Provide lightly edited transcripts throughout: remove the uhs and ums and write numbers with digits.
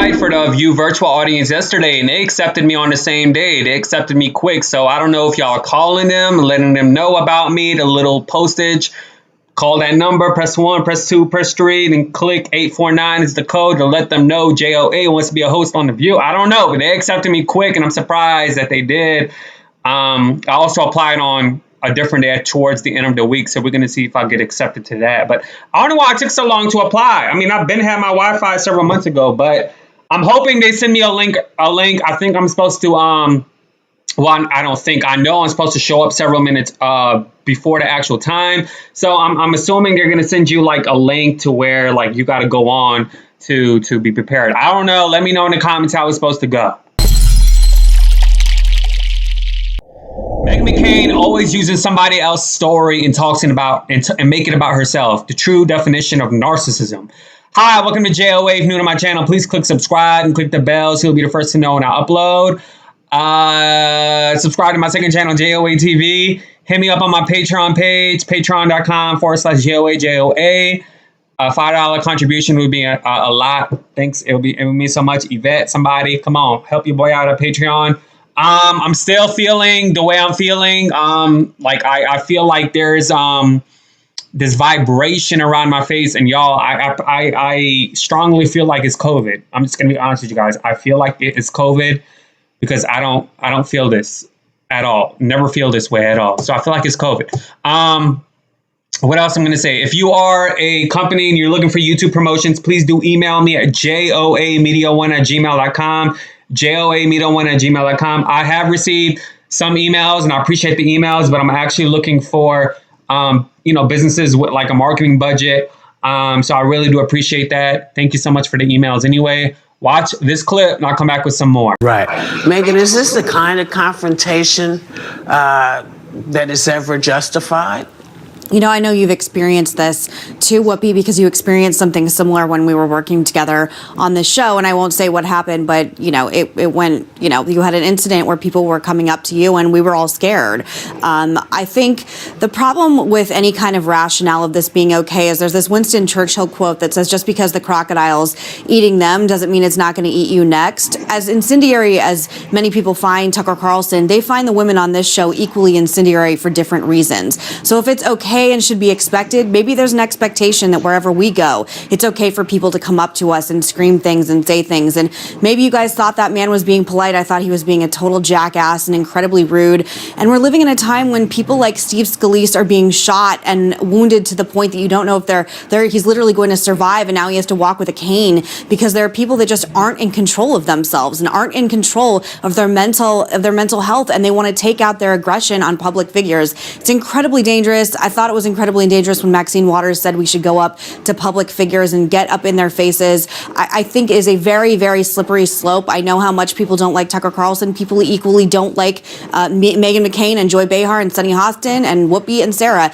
applied for the View virtual audience yesterday, and they accepted me on the same day. They accepted me quick. So I don't know if y'all are calling them, letting them know about me, the little postage. Call that number, press 1, press 2, press 3, then click 849 is the code to let them know JOA wants to be a host on The View. I don't know, but they accepted me quick, and I'm surprised that they did. I also applied on a different day towards the end of the week, so we're going to see if I get accepted to that. But I don't know why it took so long to apply. I mean, I've been had my Wi-Fi several months ago, but I'm hoping they send me a link. I think I'm supposed to, well, I don't think, I know I'm supposed to show up several minutes before the actual time. So I'm assuming they're going to send you like a link to where like you got to go on to be prepared. I don't know. Let me know in the comments how it's supposed to go. Meghan McCain always using somebody else's story and talking about and make it about herself. The true definition of narcissism. Hi, welcome to JOA. If you're new to my channel, please click subscribe and click the bell so you'll be the first to know when I upload. Subscribe to my second channel, JOA TV. Hit me up on my Patreon page, patreon.com/JOA. $5 contribution would be a lot. Thanks. It would mean so much. Yvette, somebody, come on, help your boy out at Patreon. I'm still feeling the way I'm feeling. Like I feel like there's this vibration around my face, and y'all, I strongly feel like it's COVID. I'm just gonna be honest with you guys. I feel like it's COVID because I don't feel this at all. Never feel this way at all. So I feel like it's COVID. What else I'm going to say? If you are a company and you're looking for YouTube promotions, please do email me at joamedia1@gmail.com. joamedia1@gmail.com. I have some emails, and I appreciate the emails, but I'm actually looking for, businesses with like a marketing budget. So I really do appreciate that. Thank you so much for the emails. Anyway, watch this clip, and I'll come back with some more. Right. Meghan, is this the kind of confrontation that is ever justified? You know, I know you've experienced this too, Whoopi, because you experienced something similar when we were working together on this show. And I won't say what happened, but, it went, you had an incident where people were coming up to you and we were all scared. I think the problem with any kind of rationale of this being okay is there's this Winston Churchill quote that says, just because the crocodile's eating them doesn't mean it's not going to eat you next. As incendiary as many people find Tucker Carlson, they find the women on this show equally incendiary for different reasons. So if it's okay and should be expected, maybe there's an expectation that wherever we go, it's okay for people to come up to us and scream things and say things. And maybe you guys thought that man was being polite. I thought he was being a total jackass and incredibly rude. And we're living in a time when people like Steve Scalise are being shot and wounded to the point that you don't know if he's literally going to survive, and now he has to walk with a cane because there are people that just aren't in control of themselves and aren't in control of their mental health, and they want to take out their aggression on public figures. It's incredibly dangerous. I thought it was incredibly dangerous when Maxine Waters said we should go up to public figures and get up in their faces. I think it is a very, very slippery slope. I know how much people don't like Tucker Carlson. People equally don't like Meghan McCain and Joy Behar and Sunny Hostin and Whoopi and Sarah.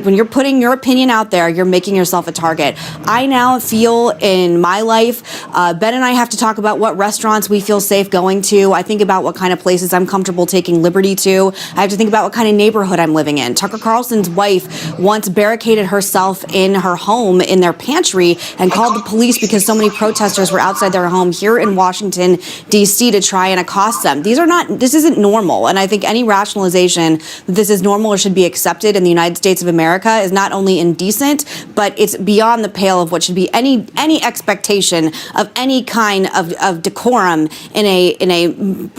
When you're putting your opinion out there, you're making yourself a target. I now feel in my life, Ben and I have to talk about what restaurants we feel safe going to. I think about what kind of places I'm comfortable taking liberty to. I have to think about what kind of neighborhood I'm living in. Tucker Carlson's wife once barricaded herself in her home in their pantry and called the police because so many protesters were outside their home here in Washington, D.C. to try and accost them. This isn't normal. And I think any rationalization that this is normal or should be accepted in the United States of America is not only indecent, but it's beyond the pale of what should be any expectation of any kind of decorum in a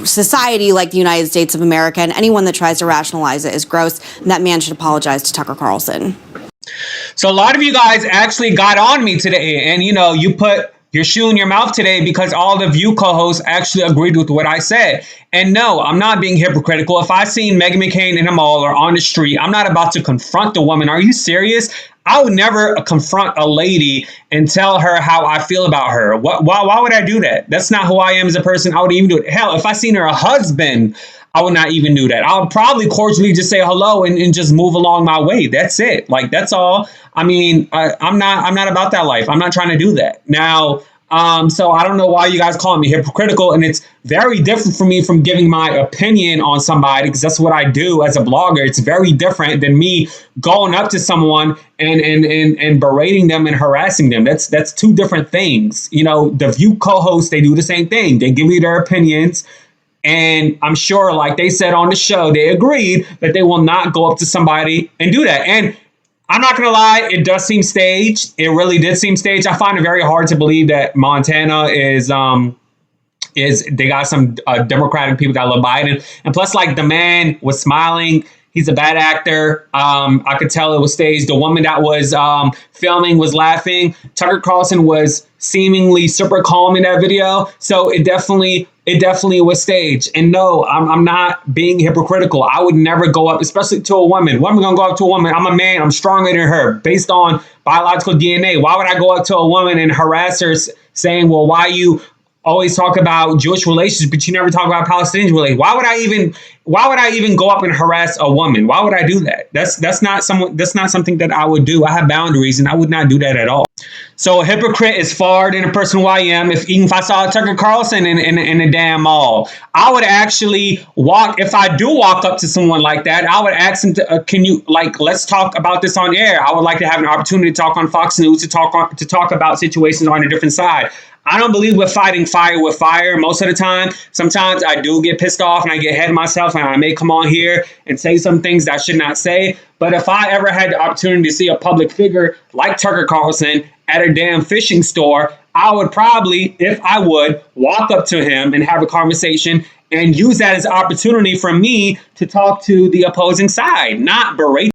society like the United States of America. And anyone that tries to rationalize it is gross. And that man should apologize to Tucker Carlson. So a lot of you guys actually got on me today, and you put your shoe in your mouth today because all the View co-hosts actually agreed with what I said. And no, I'm not being hypocritical. If I seen Meghan McCain in a mall or on the street, I'm not about to confront the woman. Are you serious? I would never confront a lady and tell her how I feel about her. Why would I do that? That's not who I am as a person. I would even do it. Hell, if I seen her husband, I would not even do that. I would probably cordially just say hello and just move along my way. That's it. Like, that's all. I mean, I'm not about that life. I'm not trying to do that. Now, So I don't know why you guys call me hypocritical, and it's very different for me from giving my opinion on somebody, because that's what I do as a blogger. It's very different than me going up to someone and berating them and harassing them. That's two different things. You know, the View co-hosts, they do the same thing. They give you their opinions. And I'm sure, like they said on the show, they agreed that they will not go up to somebody and do that. And I'm not going to lie, it does seem staged. It really did seem staged. I find it very hard to believe that Montana is they got some Democratic people that love Biden. And plus, like, the man was smiling. He's a bad actor. I could tell it was staged. The woman that was filming was laughing. Tucker Carlson was seemingly super calm in that video. So it definitely was staged. And no, I'm not being hypocritical. I would never go up, especially to a woman. Woman gonna go up to a woman. I'm a man. I'm stronger than her based on biological DNA. Why would I go up to a woman and harass her saying, well, why you always talk about Jewish relations, but you never talk about Palestinian relations? Why would I even go up and harass a woman? Why would I do that? That's not something that I would do. I have boundaries, and I would not do that at all. So a hypocrite is far than the person who I am. If I saw Tucker Carlson in a damn mall, I would actually if I do walk up to someone like that, I would ask him to, can you, like, let's talk about this on air. I would like to have an opportunity to talk on Fox News, to talk about situations on a different side. I don't believe we're fighting fire with fire most of the time. Sometimes I do get pissed off and I get ahead of myself, and I may come on here and say some things that I should not say. But if I ever had the opportunity to see a public figure like Tucker Carlson at a damn fishing store, I would probably, if I would, walk up to him and have a conversation and use that as an opportunity for me to talk to the opposing side, not berate